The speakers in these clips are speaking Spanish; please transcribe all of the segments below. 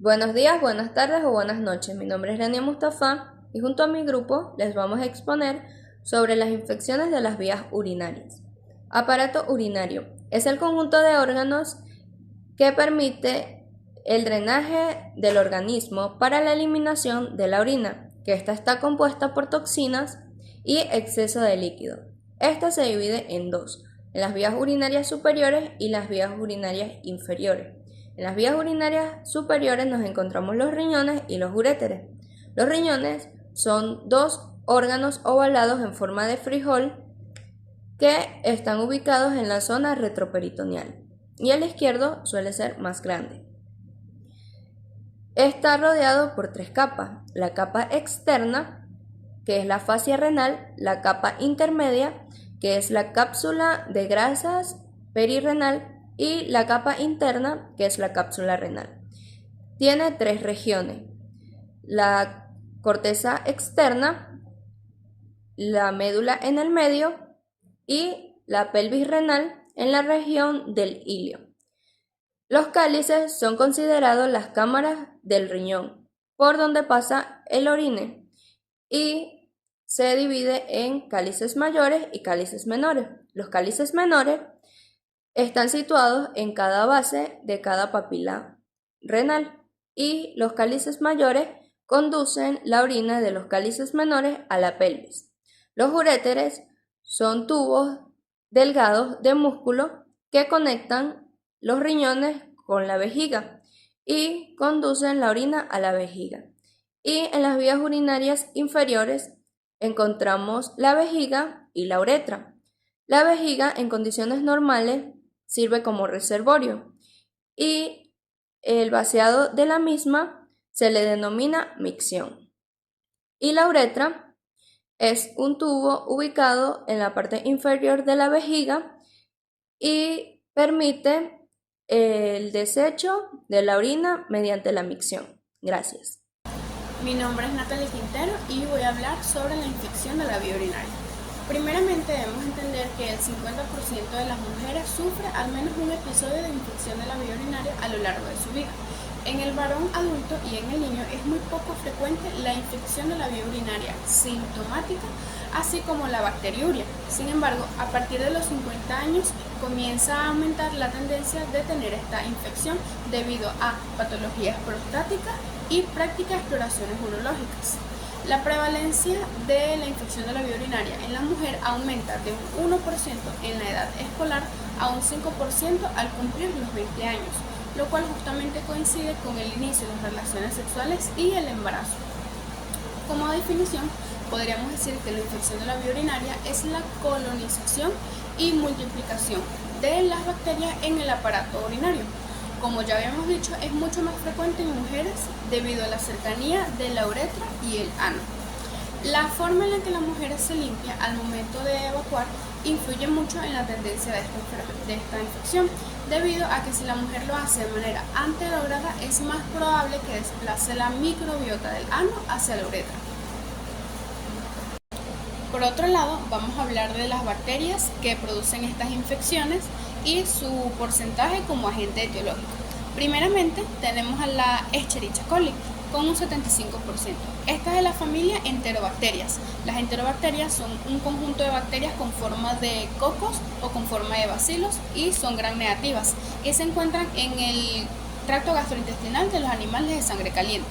Buenos días, buenas tardes o buenas noches. Mi nombre es Rania Mustafa y junto a mi grupo les vamos a exponer sobre las infecciones de las vías urinarias. Aparato urinario es el conjunto de órganos que permite el drenaje del organismo para la eliminación de la orina, que ésta está compuesta por toxinas y exceso de líquido. Esta se divide en dos, en las vías urinarias superiores y las vías urinarias inferiores. En las vías urinarias superiores nos encontramos los riñones y los uréteres. Los riñones son dos órganos ovalados en forma de frijol que están ubicados en la zona retroperitoneal y el izquierdo suele ser más grande. Está rodeado por tres capas: la capa externa, que es la fascia renal; la capa intermedia, que es la cápsula de grasas perirrenal; y la capa interna, que es la cápsula renal. Tiene tres regiones: la corteza externa, la médula en el medio y la pelvis renal en la región del ilio. Los cálices son considerados las cámaras del riñón, por donde pasa el orine, y se divide en cálices mayores y cálices menores. Los cálices menores están situados en cada base de cada papila renal y los cálices mayores conducen la orina de los cálices menores a la pelvis. Los uréteres son tubos delgados de músculo que conectan los riñones con la vejiga y conducen la orina a la vejiga. Y en las vías urinarias inferiores encontramos la vejiga y la uretra. La vejiga en condiciones normales sirve como reservorio y el vaciado de la misma se le denomina micción. Y la uretra es un tubo ubicado en la parte inferior de la vejiga y permite el desecho de la orina mediante la micción. Gracias. Mi nombre es Natalia Quintero y voy a hablar sobre la infección de la vía urinaria. Primeramente debemos entender que el 50% de las mujeres sufre al menos un episodio de infección de la vía urinaria a lo largo de su vida. En el varón adulto y en el niño es muy poco frecuente la infección de la vía urinaria sintomática, así como la bacteriuria. Sin embargo, a partir de los 50 años comienza a aumentar la tendencia de tener esta infección debido a patologías prostáticas y prácticas de exploraciones urológicas. La prevalencia de la infección de la vía urinaria en la mujer aumenta de un 1% en la edad escolar a un 5% al cumplir los 20 años, lo cual justamente coincide con el inicio de las relaciones sexuales y el embarazo. Como definición, podríamos decir que la infección de la vía urinaria es la colonización y multiplicación de las bacterias en el aparato urinario. Como ya habíamos dicho, es mucho más frecuente en mujeres debido a la cercanía de la uretra y el ano. La forma en la que la mujer se limpia al momento de evacuar influye mucho en la tendencia de esta infección, debido a que si la mujer lo hace de manera anterograda es más probable que desplace la microbiota del ano hacia la uretra. Por otro lado, vamos a hablar de las bacterias que producen estas infecciones y su porcentaje como agente etiológico. Primeramente, tenemos a la Escherichia coli con un 75%. Esta es de la familia Enterobacterias. Las enterobacterias son un conjunto de bacterias con forma de cocos o con forma de bacilos y son gram negativas y se encuentran en el tracto gastrointestinal de los animales de sangre caliente.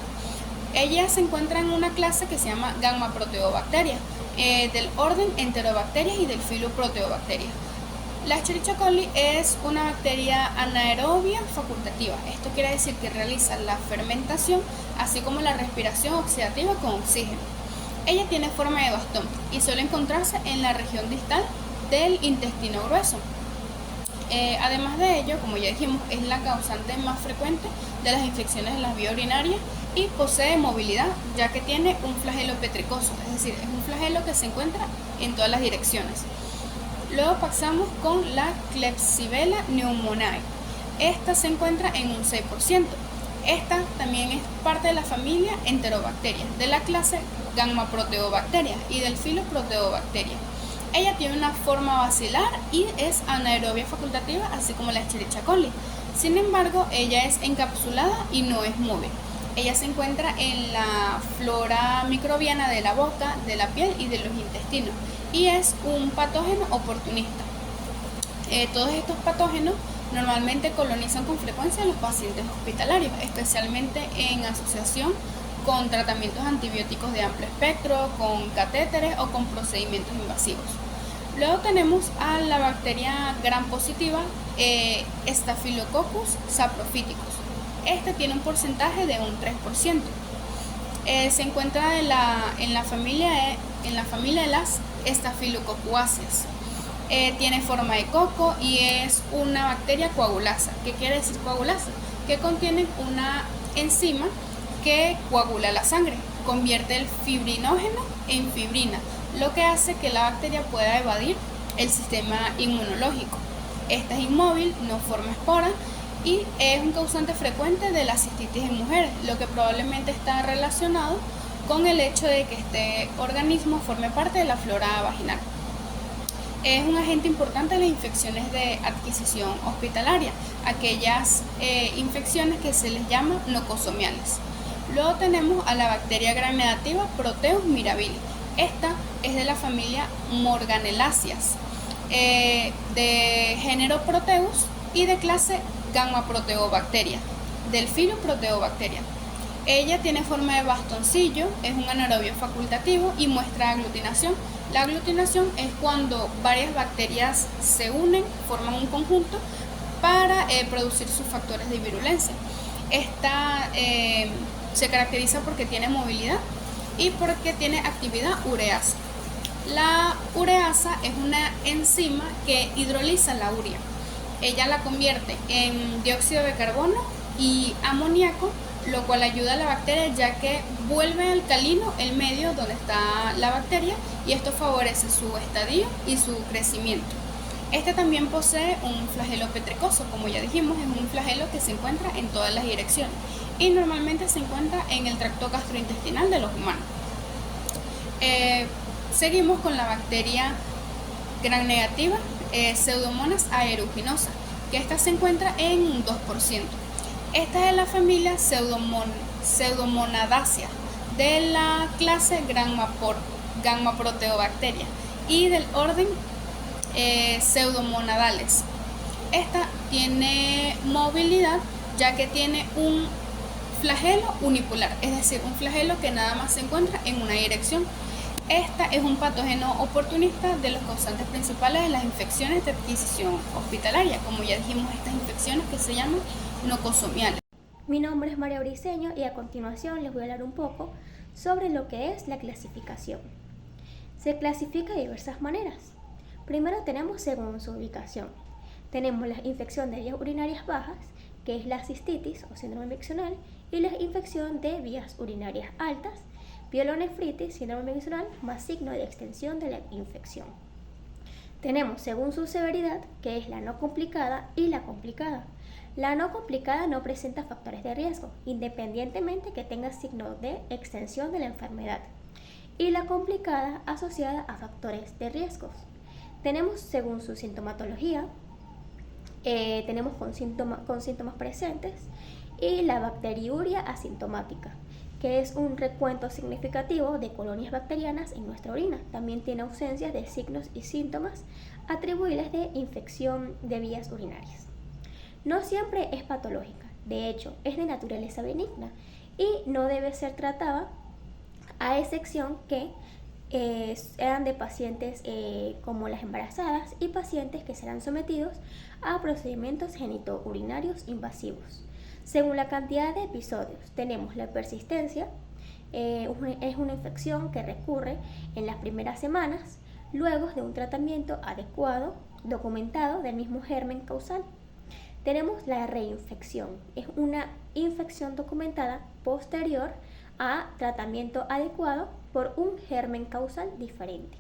Ellas se encuentran en una clase que se llama Gamma Proteobacteria, del orden Enterobacterias y del filo Proteobacterias. La Escherichia coli es una bacteria anaerobia facultativa. Esto quiere decir que realiza la fermentación, así como la respiración oxidativa con oxígeno. Ella tiene forma de bastón y suele encontrarse en la región distal del intestino grueso. Además de ello, como ya dijimos, es la causante más frecuente de las infecciones de las vías urinarias y posee movilidad, ya que tiene un flagelo petricoso, es decir, es un flagelo que se encuentra en todas las direcciones. Luego pasamos con la Klebsiella pneumoniae. Esta se encuentra en un 6%. Esta también es parte de la familia Enterobacterias, de la clase Gamma Proteobacterias y del filo Proteobacterias. Ella tiene una forma bacilar y es anaerobia facultativa, así como la Escherichia coli. Sin embargo, ella es encapsulada y no es móvil. Ella se encuentra en la flora microbiana de la boca, de la piel y de los intestinos y es un patógeno oportunista. Todos estos patógenos normalmente colonizan con frecuencia a los pacientes hospitalarios, especialmente en asociación con tratamientos antibióticos de amplio espectro, con catéteres o con procedimientos invasivos. Luego tenemos a la bacteria gram positiva Staphylococcus saprophyticus. Este tiene un porcentaje de un 3%. Se encuentra en la familia de las Staphylococcuaceae. Tiene forma de coco y es una bacteria coagulasa. ¿Qué quiere decir coagulasa? Que contiene una enzima que coagula la sangre, convierte el fibrinógeno en fibrina, lo que hace que la bacteria pueda evadir el sistema inmunológico. Esta es inmóvil, no forma esporas y es un causante frecuente de la cistitis en mujeres, lo que probablemente está relacionado con el hecho de que este organismo forme parte de la flora vaginal. Es un agente importante en las infecciones de adquisición hospitalaria, aquellas infecciones que se les llama nocosomiales. Luego tenemos a la bacteria gram negativa Proteus mirabilis. Esta es de la familia Morganelláceas, de género Proteus y de clase Gamma Proteobacteria, del filo Proteobacteria. Ella tiene forma de bastoncillo, es un anaerobio facultativo y muestra aglutinación. La aglutinación es cuando varias bacterias se unen, forman un conjunto para producir sus factores de virulencia. Esta se caracteriza porque tiene movilidad y porque tiene actividad ureasa. La ureasa es una enzima que hidroliza la urea. Ella la convierte en dióxido de carbono y amoníaco, lo cual ayuda a la bacteria ya que vuelve alcalino el medio donde está la bacteria y esto favorece su estadio y su crecimiento. Este también posee un flagelo petricoso, como ya dijimos, es un flagelo que se encuentra en todas las direcciones y normalmente se encuentra en el tracto gastrointestinal de los humanos. Seguimos con la bacteria gram negativa Pseudomonas aeruginosa, que esta se encuentra en un 2%. Esta es de la familia Pseudomonadaceae, de la clase Gamma Proteobacteria y del orden Pseudomonadales. Esta tiene movilidad ya que tiene un flagelo unipolar, es decir, un flagelo que nada más se encuentra en una dirección. Esta es un patógeno oportunista de los causantes principales de las infecciones de adquisición hospitalaria, como ya dijimos, estas infecciones que se llaman nocosomiales. Mi nombre es María Briceño y a continuación les voy a hablar un poco sobre lo que es la clasificación. Se clasifica de diversas maneras. Primero tenemos según su ubicación. Tenemos la infección de vías urinarias bajas, que es la cistitis o síndrome miccional, y la infección de vías urinarias altas, pielonefritis, síndrome miccional, más signo de extensión de la infección. Tenemos según su severidad, que es la no complicada y la complicada. La no complicada no presenta factores de riesgo, independientemente que tenga signo de extensión de la enfermedad. Y la complicada asociada a factores de riesgos. Tenemos según su sintomatología, tenemos con síntomas presentes y la bacteriuria asintomática, que es un recuento significativo de colonias bacterianas en nuestra orina. También tiene ausencia de signos y síntomas atribuibles de infección de vías urinarias. No siempre es patológica, de hecho es de naturaleza benigna y no debe ser tratada, a excepción que sean de pacientes como las embarazadas y pacientes que serán sometidos a procedimientos genitourinarios invasivos. Según la cantidad de episodios, tenemos la persistencia, es una infección que recurre en las primeras semanas, luego de un tratamiento adecuado, documentado del mismo germen causal. Tenemos la reinfección, es una infección documentada posterior a tratamiento adecuado por un germen causal diferente.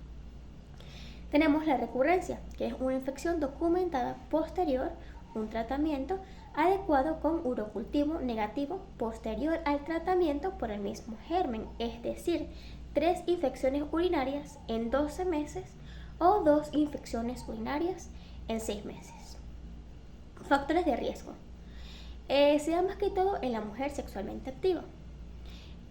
Tenemos la recurrencia, que es una infección documentada posterior a un tratamiento adecuado con urocultivo negativo posterior al tratamiento por el mismo germen, es decir, 3 infecciones urinarias en 12 meses o 2 infecciones urinarias en 6 meses. Factores de riesgo. Se da más que todo en la mujer sexualmente activa.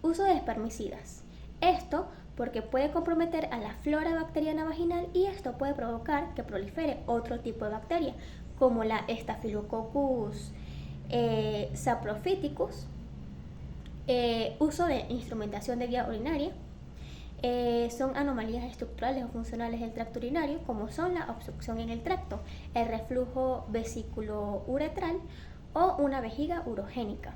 Uso de espermicidas. Esto porque puede comprometer a la flora bacteriana vaginal y esto puede provocar que prolifere otro tipo de bacteria, como la Staphylococcus saprophyticus. Uso de instrumentación de vía urinaria. Son anomalías estructurales o funcionales del tracto urinario, como son la obstrucción en el tracto, el reflujo vesículo-uretral o una vejiga urogénica.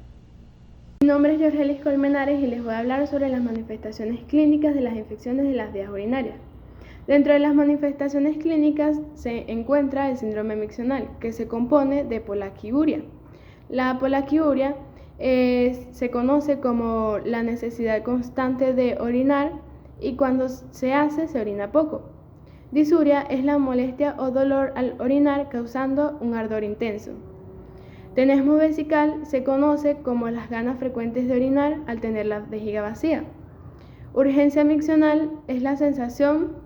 Mi nombre es Jorgelis Colmenares y les voy a hablar sobre las manifestaciones clínicas de las infecciones de las vías urinarias. Dentro de las manifestaciones clínicas se encuentra el síndrome miccional, que se compone de polaquiuria. La polaquiuria se conoce como la necesidad constante de orinar y cuando se orina poco. Disuria es la molestia o dolor al orinar causando un ardor intenso. Tenesmo vesical se conoce como las ganas frecuentes de orinar al tener la vejiga vacía. Urgencia miccional es la sensación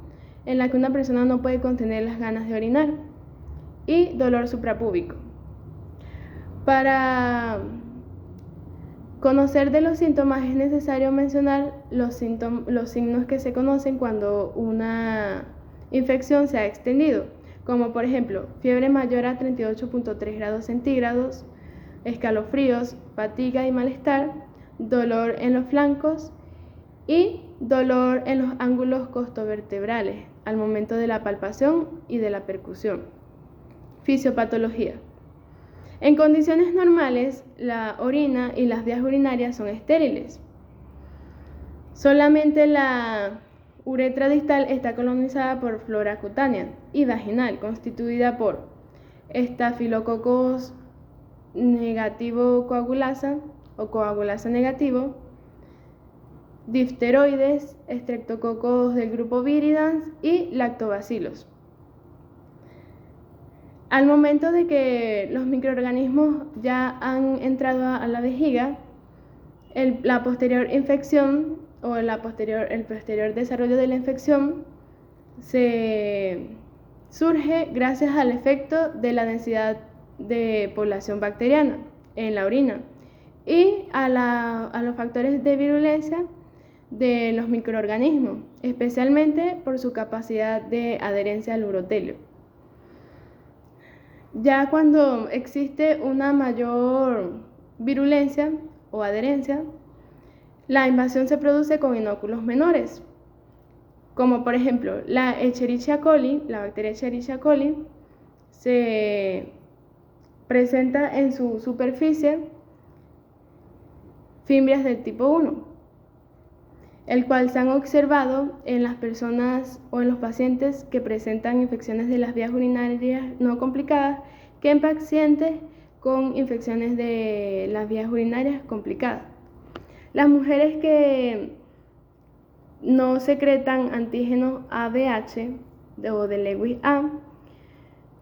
en la que una persona no puede contener las ganas de orinar. Y dolor suprapúbico. Para conocer de los síntomas es necesario mencionar los signos que se conocen cuando una infección se ha extendido, como por ejemplo fiebre mayor a 38.3 grados centígrados, escalofríos, fatiga y malestar, dolor en los flancos y dolor en los ángulos costovertebrales al momento de la palpación y de la percusión. Fisiopatología. En condiciones normales, la orina y las vías urinarias son estériles. Solamente la uretra distal está colonizada por flora cutánea y vaginal, constituida por Staphylococcus negativo coagulasa o coagulasa negativo, difteroides, estreptococos del grupo viridans y lactobacilos. Al momento de que los microorganismos ya han entrado a la vejiga, la posterior infección o el posterior desarrollo de la infección surge gracias al efecto de la densidad de población bacteriana en la orina y a los factores de virulencia de los microorganismos, especialmente por su capacidad de adherencia al urotelio. Ya cuando existe una mayor virulencia o adherencia, la invasión se produce con inóculos menores, como por ejemplo la Escherichia coli, la bacteria Escherichia coli, se presenta en su superficie fimbrias del tipo 1, el cual se han observado en las personas o en los pacientes que presentan infecciones de las vías urinarias no complicadas que en pacientes con infecciones de las vías urinarias complicadas. Las mujeres que no secretan antígenos ABH o de Lewis A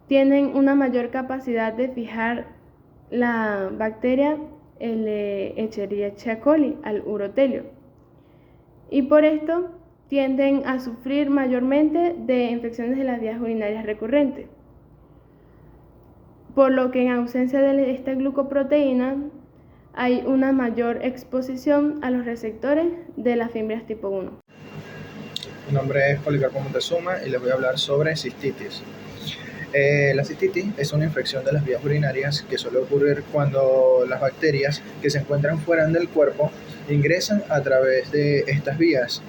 tienen una mayor capacidad de fijar la bacteria Escherichia coli al urotelio y por esto tienden a sufrir mayormente de infecciones de las vías urinarias recurrentes, por lo que en ausencia de esta glucoproteína hay una mayor exposición a los receptores de las fimbrias tipo 1. Mi nombre es Policarpo Montezuma y les voy a hablar sobre cistitis. La cistitis es una infección de las vías urinarias que suele ocurrir cuando las bacterias que se encuentran fuera del cuerpo ingresan a través de estas vías,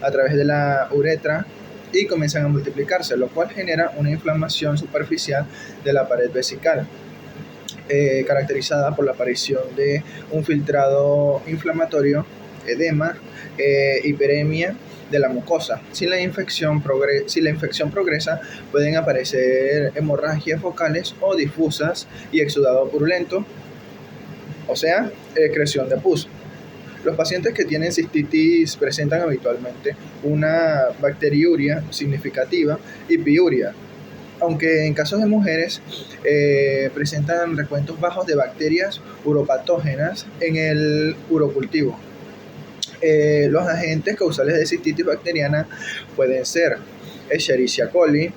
a través de la uretra y comienzan a multiplicarse, lo cual genera una inflamación superficial de la pared vesical, caracterizada por la aparición de un filtrado inflamatorio, edema, hiperemia de la mucosa. Si la infección progresa, pueden aparecer hemorragias focales o difusas y exudado purulento, o sea, excreción de pus. Los pacientes que tienen cistitis presentan habitualmente una bacteriuria significativa y piuria, aunque en casos de mujeres presentan recuentos bajos de bacterias uropatógenas en el urocultivo. Los agentes causales de cistitis bacteriana pueden ser Escherichia coli,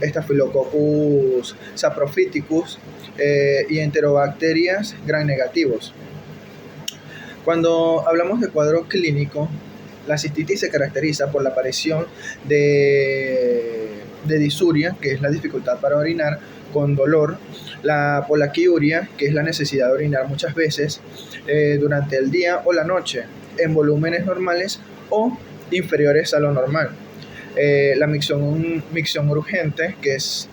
Staphylococcus saprophyticus y Enterobacterias gram negativos. Cuando hablamos de cuadro clínico, la cistitis se caracteriza por la aparición de disuria, que es la dificultad para orinar, con dolor, la polaquiuria, que es la necesidad de orinar muchas veces durante el día o la noche, en volúmenes normales o inferiores a lo normal. La micción urgente, que es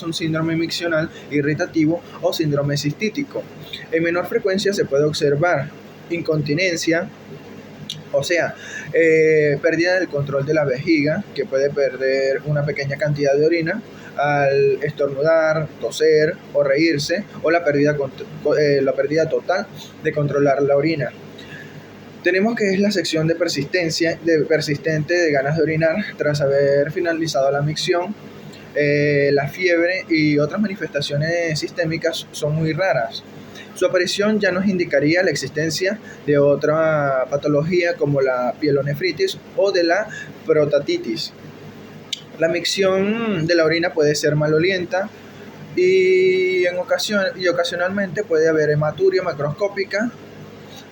un síndrome miccional irritativo o síndrome cistítico. En menor frecuencia se puede observar incontinencia, o sea, pérdida del control de la vejiga, que puede perder una pequeña cantidad de orina al estornudar, toser o reírse, o la pérdida total de controlar la orina. Tenemos que es la sección de persistente de ganas de orinar tras haber finalizado la micción. La fiebre y otras manifestaciones sistémicas son muy raras. Su aparición ya nos indicaría la existencia de otra patología como la pielonefritis o de la prostatitis. La micción de la orina puede ser malolienta y ocasionalmente puede haber hematuria macroscópica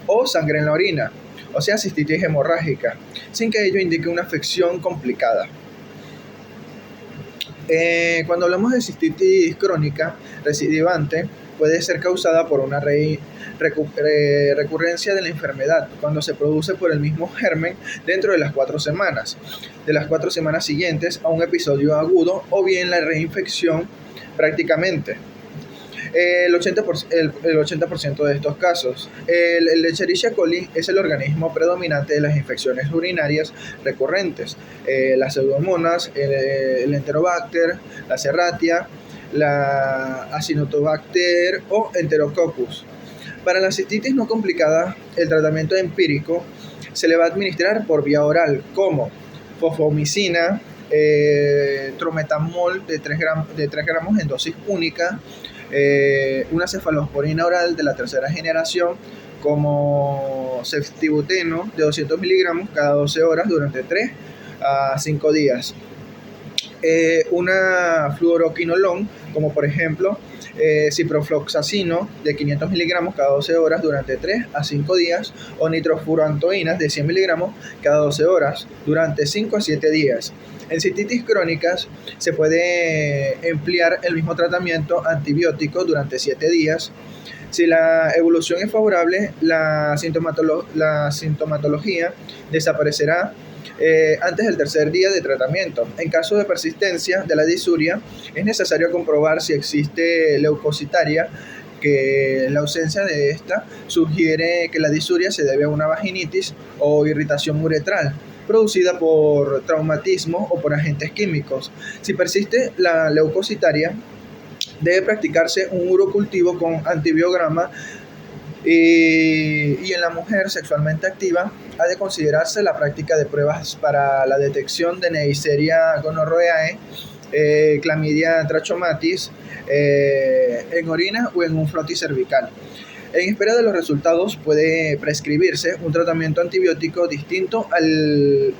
o sangre en la orina, o sea, cistitis hemorrágica, sin que ello indique una afección complicada. Cuando hablamos de cistitis crónica recidivante, puede ser causada por una recurrencia de la enfermedad, cuando se produce por el mismo germen dentro de las 4 semanas, de las 4 semanas siguientes a un episodio agudo o bien la reinfección prácticamente. El 80% de estos casos. El Escherichia coli es el organismo predominante de las infecciones urinarias recurrentes. Las Pseudomonas, el Enterobacter, la Serratia, la Acinetobacter o Enterococcus. Para la cistitis no complicada, el tratamiento empírico se le va a administrar por vía oral, como fosfomicina, trometamol de 3 gramos en dosis única, una cefalosporina oral de la tercera generación, como ceftibuteno de 200 miligramos cada 12 horas durante 3 a 5 días. Una fluoroquinolon, como por ejemplo ciprofloxacino de 500 miligramos cada 12 horas durante 3 a 5 días, o nitrofurantoínas de 100 miligramos cada 12 horas durante 5 a 7 días. En cistitis crónicas se puede emplear el mismo tratamiento antibiótico durante 7 días. Si la evolución es favorable, la sintomatología desaparecerá antes del tercer día de tratamiento. En caso de persistencia de la disuria, es necesario comprobar si existe leucocitaria, que la ausencia de esta sugiere que la disuria se debe a una vaginitis o irritación uretral producida por traumatismo o por agentes químicos. Si persiste la leucocitaria, debe practicarse un urocultivo con antibiograma y en la mujer sexualmente activa ha de considerarse la práctica de pruebas para la detección de Neisseria gonorrhoeae, Clamidia trachomatis en orina o en un frotis cervical. En espera de los resultados puede prescribirse un tratamiento antibiótico distinto al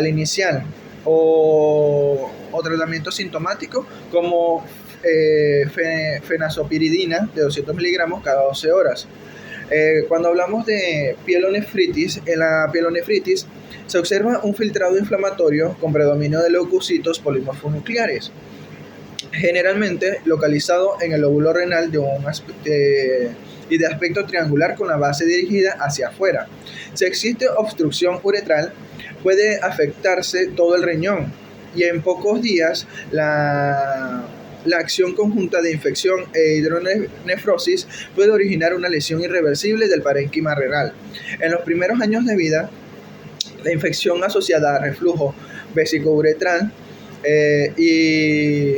inicial o tratamiento sintomático como fenazopiridina de 200 miligramos cada 12 horas. Cuando hablamos de pielonefritis, en la pielonefritis se observa un filtrado inflamatorio con predominio de leucocitos polimorfonucleares, generalmente localizado en el lóbulo renal y de aspecto triangular con la base dirigida hacia afuera. Si existe obstrucción uretral, puede afectarse todo el riñón y en pocos días la acción conjunta de infección e hidronefrosis puede originar una lesión irreversible del parénquima renal. En los primeros años de vida, la infección asociada a reflujo vesicouretral y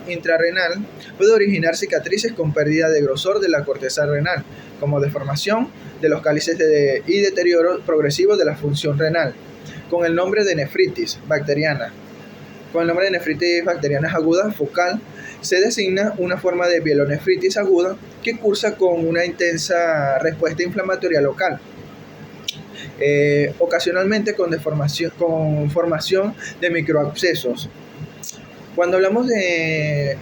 intrarrenal puede originar cicatrices con pérdida de grosor de la corteza renal, como deformación de los cálices y deterioro progresivo de la función renal, con el nombre de nefritis bacteriana. Con el nombre de nefritis bacteriana aguda focal se designa una forma de pielonefritis aguda que cursa con una intensa respuesta inflamatoria local, ocasionalmente con formación de microabscesos. Cuando hablamos en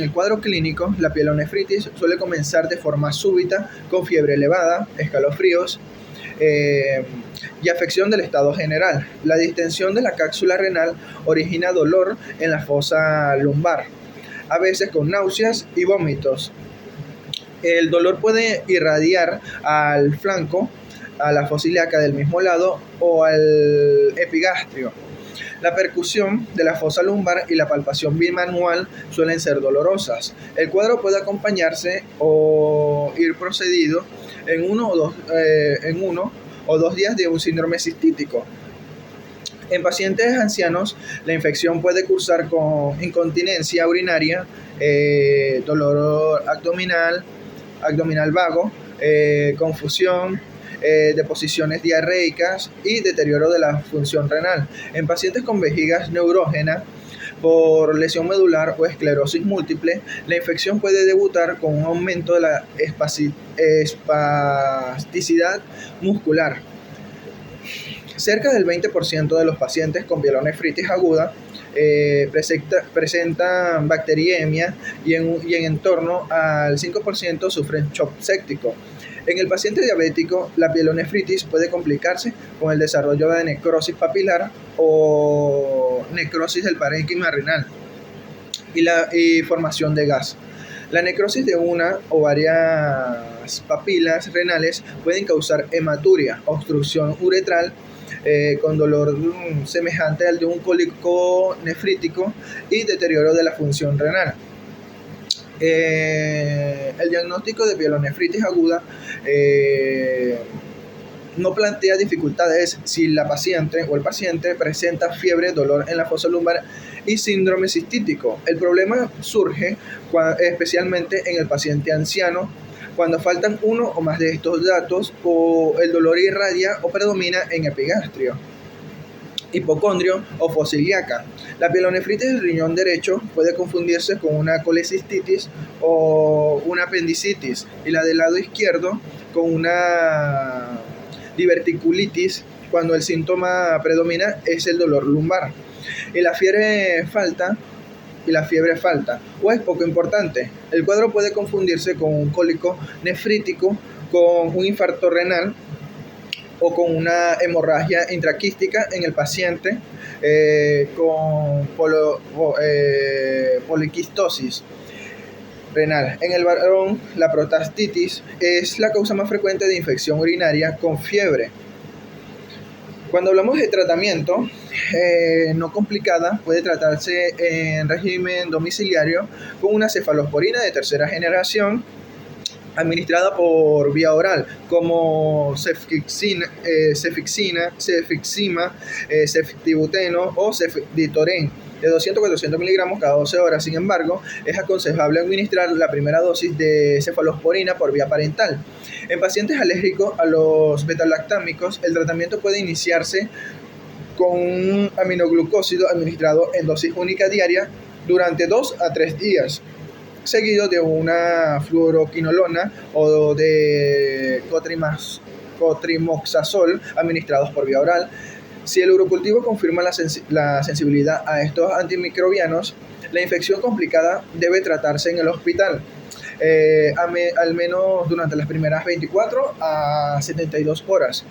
el cuadro clínico, la pielonefritis suele comenzar de forma súbita, con fiebre elevada, escalofríos y afección del estado general. La distensión de la cápsula renal origina dolor en la fosa lumbar, a veces con náuseas y vómitos. El dolor puede irradiar al flanco, a la fosa ilíaca del mismo lado o al epigastrio. La percusión de la fosa lumbar y la palpación bimanual suelen ser dolorosas. El cuadro puede acompañarse o ir procedido en uno o dos días de un síndrome cistítico. En pacientes ancianos, la infección puede cursar con incontinencia urinaria, dolor abdominal vago, confusión, deposiciones diarreicas y deterioro de la función renal. En pacientes con vejiga neurógena por lesión medular o esclerosis múltiple, la infección puede debutar con un aumento de la espasticidad muscular. Cerca del 20% de los pacientes con pielonefritis aguda presentan bacteriemia y en torno al 5% sufren shock séptico. En el paciente diabético, la pielonefritis puede complicarse con el desarrollo de necrosis papilar o necrosis del parénquima renal y formación de gas. La necrosis de una o varias papilas renales pueden causar hematuria, obstrucción uretral, con dolor semejante al de un cólico nefrítico y deterioro de la función renal. El diagnóstico de pielonefritis aguda no plantea dificultades si la paciente o el paciente presenta fiebre, dolor en la fosa lumbar y síndrome cistítico. El problema surge especialmente en el paciente anciano, cuando faltan uno o más de estos datos o el dolor irradia o predomina en epigastrio, hipocondrio o fosa ilíaca. La pielonefritis del riñón derecho puede confundirse con una colecistitis o una apendicitis, y la del lado izquierdo con una diverticulitis, cuando el síntoma predomina es el dolor lumbar. Y la fiebre falta o es poco importante. El cuadro puede confundirse con un cólico nefrítico, con un infarto renal o con una hemorragia intraquística en el paciente con poliquistosis renal. En el varón, la prostastitis es la causa más frecuente de infección urinaria con fiebre. Cuando hablamos de tratamiento no complicada, puede tratarse en régimen domiciliario con una cefalosporina de tercera generación administrada por vía oral, como cefixima, ceftibuteno o cefditoren, de 200-400 miligramos cada 12 horas. Sin embargo, es aconsejable administrar la primera dosis de cefalosporina por vía parental. En pacientes alérgicos a los betalactámicos, el tratamiento puede iniciarse con un aminoglucósido administrado en dosis única diaria durante 2 a 3 días, seguido de una fluoroquinolona o de cotrimoxazol administrados por vía oral. Si el urocultivo confirma la sensibilidad a estos antimicrobianos, la infección complicada debe tratarse en el hospital, al menos durante las primeras 24 a 72 horas,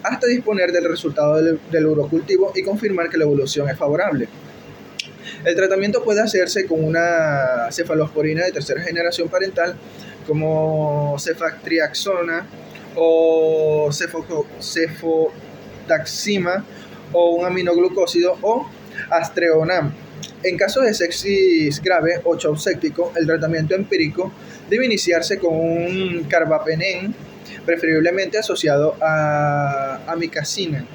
hasta disponer del resultado del urocultivo y confirmar que la evolución es favorable. El tratamiento puede hacerse con una cefalosporina de tercera generación parental, como cefatriaxona o cefotaxima, o un aminoglucósido o astreonam. En caso de sepsis grave o shock séptico, el tratamiento empírico debe iniciarse con un carbapenem, preferiblemente asociado a amikacina.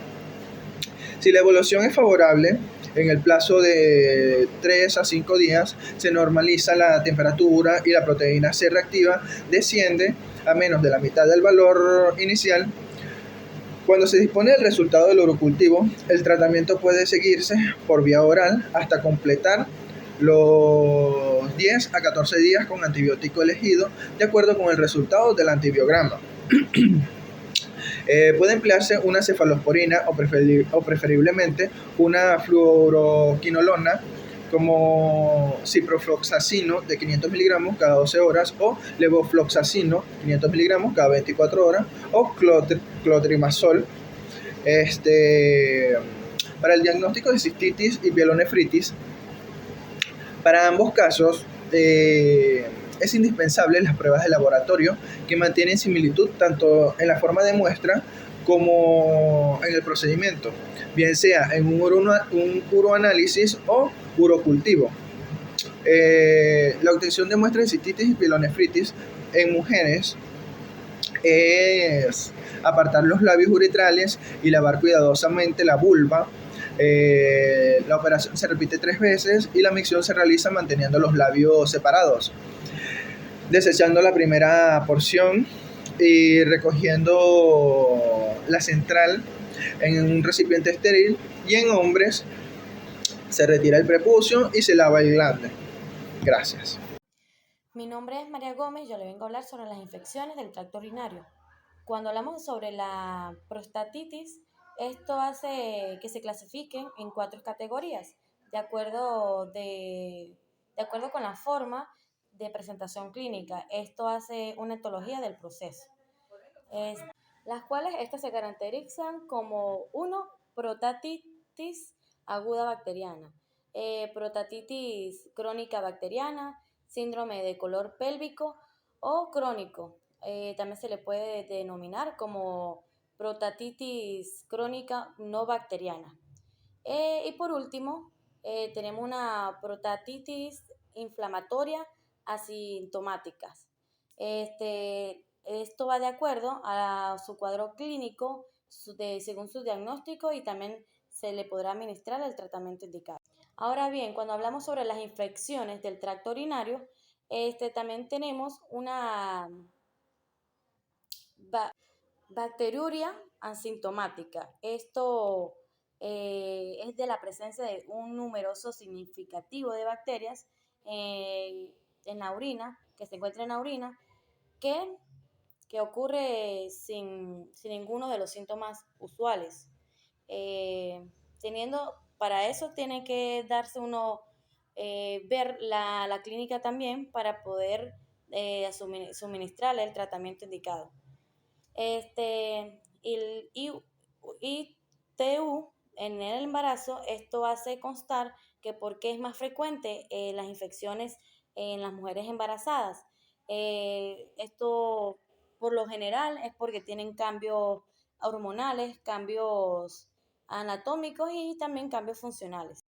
Si la evolución es favorable, en el plazo de 3 a 5 días se normaliza la temperatura y la proteína C reactiva desciende a menos de la mitad del valor inicial. Cuando se dispone del resultado del urocultivo, el tratamiento puede seguirse por vía oral hasta completar los 10 a 14 días con antibiótico elegido de acuerdo con el resultado del antibiograma. Puede emplearse una cefalosporina o preferiblemente una fluoroquinolona como ciprofloxacino de 500 miligramos cada 12 horas o levofloxacino 500 miligramos cada 24 horas o clotrimazol para el diagnóstico de cistitis y pielonefritis. Para ambos casos es indispensable las pruebas de laboratorio que mantienen similitud tanto en la forma de muestra como en el procedimiento, bien sea en un uroanálisis o urocultivo. La obtención de muestras de cistitis y pielonefritis en mujeres es apartar los labios uretrales y lavar cuidadosamente la vulva. La operación se repite 3 veces y la micción se realiza manteniendo los labios separados, desechando la primera porción y recogiendo la central en un recipiente estéril, y en hombres se retira el prepucio y se lava el glande. Gracias. Mi nombre es María Gómez, yo le vengo a hablar sobre las infecciones del tracto urinario. Cuando hablamos sobre la prostatitis, esto hace que se clasifiquen en 4 categorías, de acuerdo con la forma de presentación clínica. Esto hace una etología del proceso, las cuales estas se caracterizan como 1, prostatitis aguda bacteriana, prostatitis crónica bacteriana, síndrome de color pélvico o crónico. También se le puede denominar como prostatitis crónica no bacteriana. Y por último, tenemos una prostatitis inflamatoria asintomática. Esto va de acuerdo a su cuadro clínico según su diagnóstico, y también se le podrá administrar el tratamiento indicado. Ahora bien, cuando hablamos sobre las infecciones del tracto urinario, también tenemos una bacteriuria asintomática. Esto es de la presencia de un número significativo de bacterias en la orina, que se encuentra en la orina, que ocurre sin ninguno de los síntomas usuales. Para eso tiene que darse uno, ver la clínica también para poder suministrarle el tratamiento indicado. Y TU en el embarazo, esto hace constar que por qué es más frecuente las infecciones en las mujeres embarazadas. Esto por lo general es porque tienen cambios hormonales, cambios anatómicos y también cambios funcionales.